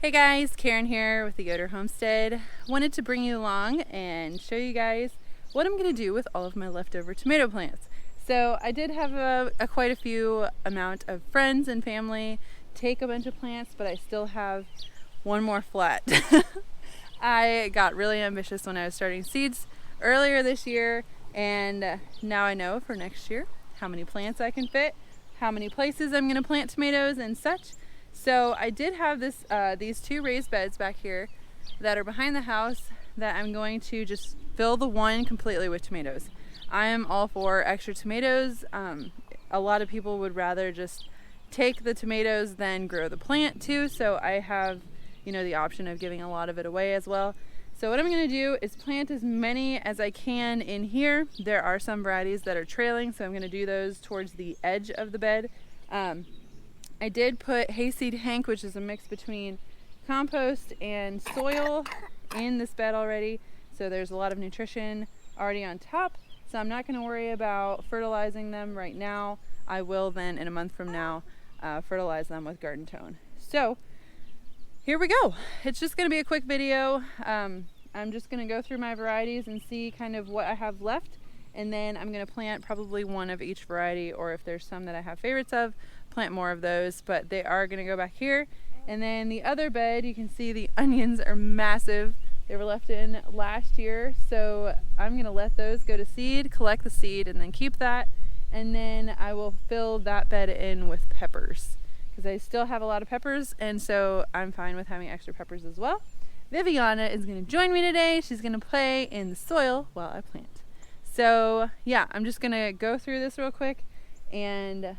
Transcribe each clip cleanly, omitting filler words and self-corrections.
Hey guys, Karen here with the Yoder Homestead. Wanted to bring you along and show you guys what I'm going to do with all of my leftover tomato plants. So I did have quite a few amount of friends and family take a bunch of plants, but I still have one more flat. I got really ambitious when I was starting seeds earlier this year, and now I know for next year how many plants I can fit, how many places I'm going to plant tomatoes and such. So I did have these two raised beds back here that are behind the house that I'm going to just fill the one completely with tomatoes. I am all for extra tomatoes. A lot of people would rather just take the tomatoes than grow the plant too. So I have, the option of giving a lot of it away as well. So what I'm going to do is plant as many as I can in here. There are some varieties that are trailing, so I'm going to do those towards the edge of the bed. I did put hayseed hank, which is a mix between compost and soil, in this bed already. So there's a lot of nutrition already on top. So I'm not going to worry about fertilizing them right now. I will then, in a month from now, fertilize them with garden tone. So here we go. It's just going to be a quick video. I'm just going to go through my varieties and see kind of what I have left. And then I'm going to plant probably one of each variety, or if there's some that I have favorites of, plant more of those. But they are going to go back here. And then the other bed, you can see the onions are massive. They were left in last year. So I'm going to let those go to seed, collect the seed, and then keep that. And then I will fill that bed in with peppers, because I still have a lot of peppers, and so I'm fine with having extra peppers as well. Viviana is going to join me today. She's going to play in the soil while I plant. So yeah, I'm just gonna go through this real quick and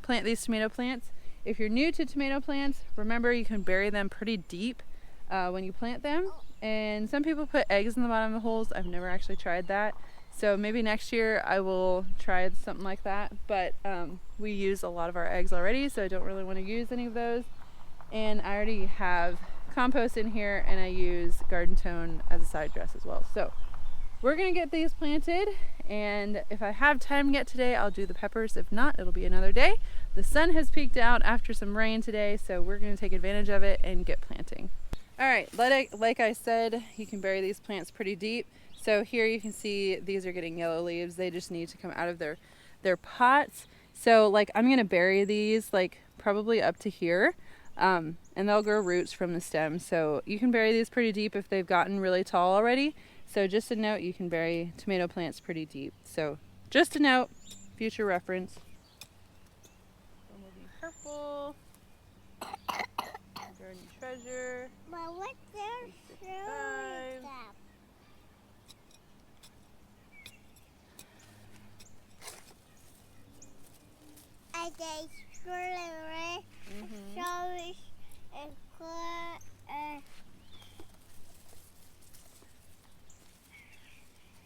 plant these tomato plants. If you're new to tomato plants, remember you can bury them pretty deep when you plant them. And some people put eggs in the bottom of the holes. I've never actually tried that. So maybe next year I will try something like that. But we use a lot of our eggs already, so I don't really want to use any of those. And I already have compost in here, and I use garden tone as a side dress as well. So we're gonna get these planted, and if I have time yet today, I'll do the peppers. If not, it'll be another day. The sun has peeked out after some rain today, so we're gonna take advantage of it and get planting. All right, like I said, you can bury these plants pretty deep. So here you can see these are getting yellow leaves. They just need to come out of their pots. So like I'm gonna bury these like probably up to here, and they'll grow roots from the stem. So you can bury these pretty deep if they've gotten really tall already. So just a note, you can bury tomato plants pretty deep. So just a note, future reference. Bumblebee purple, garden treasure. But what's their shoe stuff? I say strawberry, strawberry, and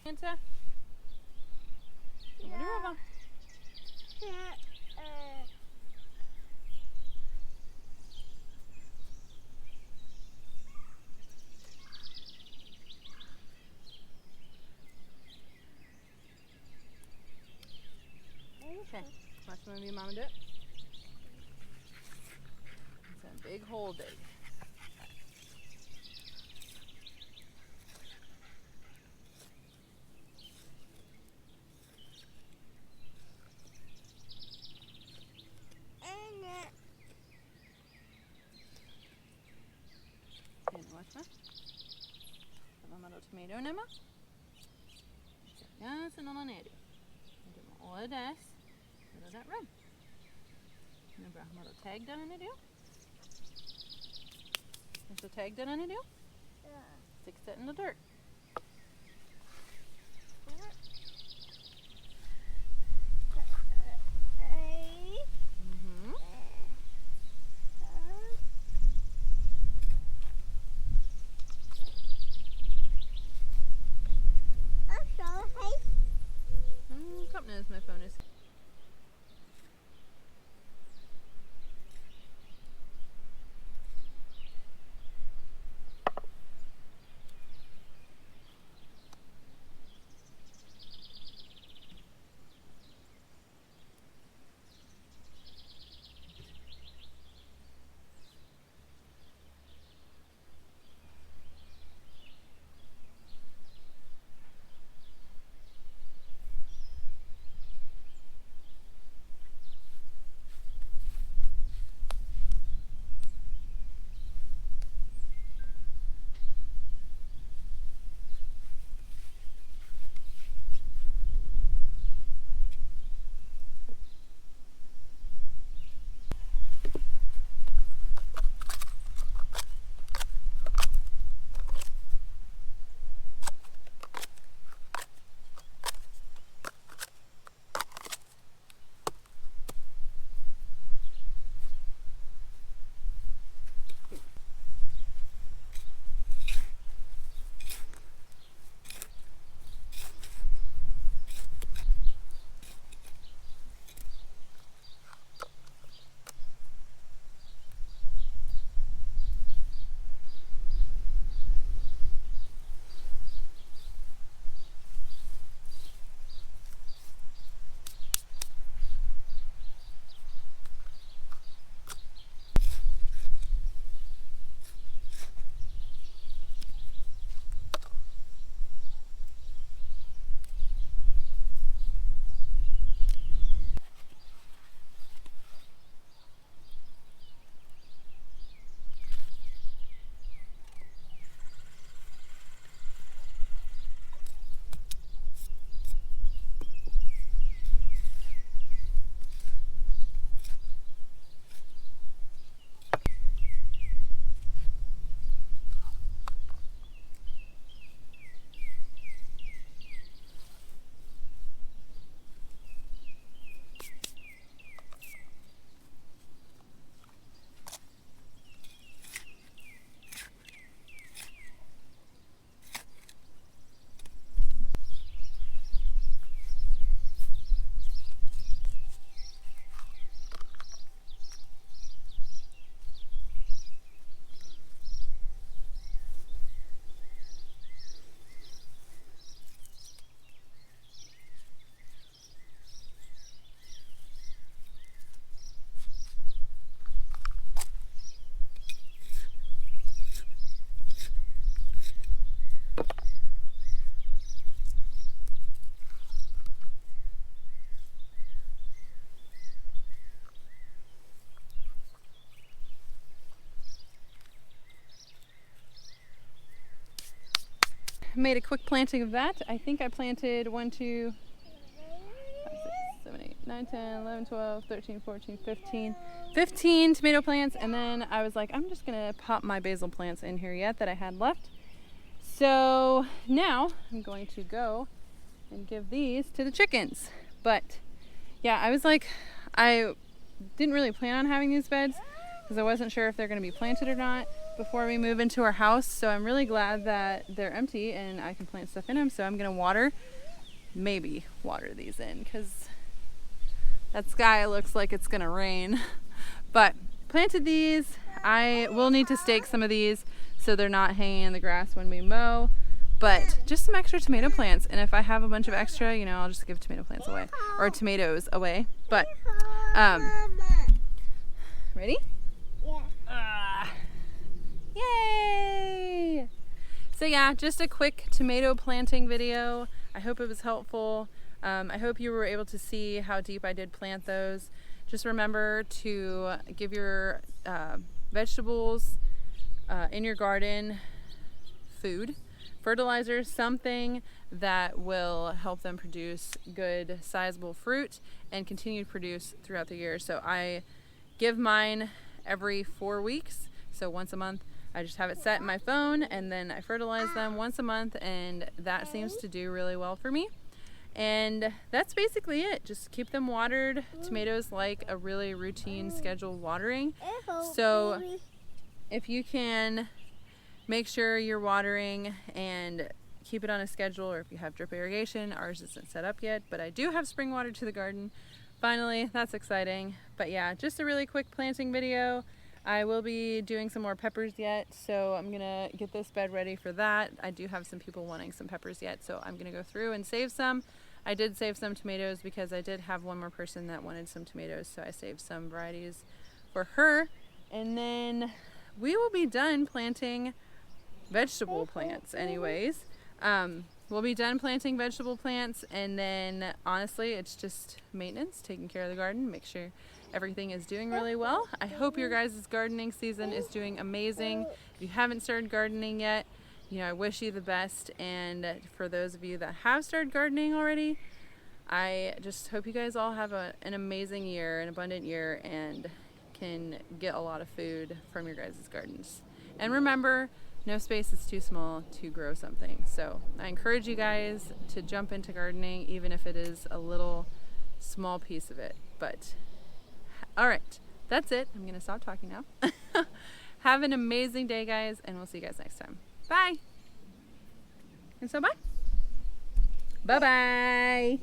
Santa? Whatever. Okay, watch me, Mama, do it. It's a big hole dig. Watch me. Mamma do tomato nämä. Ja sen on eri. Det var det. Det där rum. Nu bra. Har du tag done in it? Is the tag done in it? Yeah. Stick that in the dirt. Something is my phone is. made a quick planting of that. I think I planted 1, 2, 5, 6, 7, 8, 9, 10, 11, 12, 13, 14, 15 tomato plants, and then I was like, I'm just gonna pop my basil plants in here yet that I had left. So now I'm going to go and give these to the chickens. But yeah, I was like, I didn't really plan on having these beds because I wasn't sure if they're going to be planted or not before we move into our house. So I'm really glad that they're empty and I can plant stuff in them. So I'm going to maybe water these in, because that sky looks like it's going to rain. But planted these. I will need to stake some of these so they're not hanging in the grass when we mow. But just some extra tomato plants, and if I have a bunch of extra, you know, I'll just give tomato plants away, or tomatoes away. But ready? Yeah. Yay! So yeah, just a quick tomato planting video. I hope it was helpful. I hope you were able to see how deep I did plant those. Just remember to give your vegetables in your garden food, fertilizer, something that will help them produce good, sizable fruit and continue to produce throughout the year. So I give mine every 4 weeks, so once a month. I just have it set in my phone, and then I fertilize them once a month, and that seems to do really well for me. And that's basically it. Just keep them watered. Tomatoes like a really routine scheduled watering. So if you can make sure you're watering and keep it on a schedule, or if you have drip irrigation, ours isn't set up yet, but I do have spring water to the garden. Finally, that's exciting. But yeah, just a really quick planting video. I will be doing some more peppers yet, so I'm gonna get this bed ready for that. I do have some people wanting some peppers yet, so I'm gonna go through and save some. I did save some tomatoes because I did have one more person that wanted some tomatoes, so I saved some varieties for her. And then we will be done planting vegetable plants anyways. We'll be done planting vegetable plants, and then honestly it's just maintenance, taking care of the garden, make sure everything is doing really well. I hope your guys' gardening season is doing amazing. If you haven't started gardening yet, you know, I wish you the best. And for those of you that have started gardening already, I just hope you guys all have an amazing year, an abundant year, and can get a lot of food from your guys' gardens. And remember, no space is too small to grow something. So I encourage you guys to jump into gardening, even if it is a little small piece of it. But all right, that's it. I'm gonna stop talking now. Have an amazing day, guys, and we'll see you guys next time. Bye. And so bye. Bye-bye.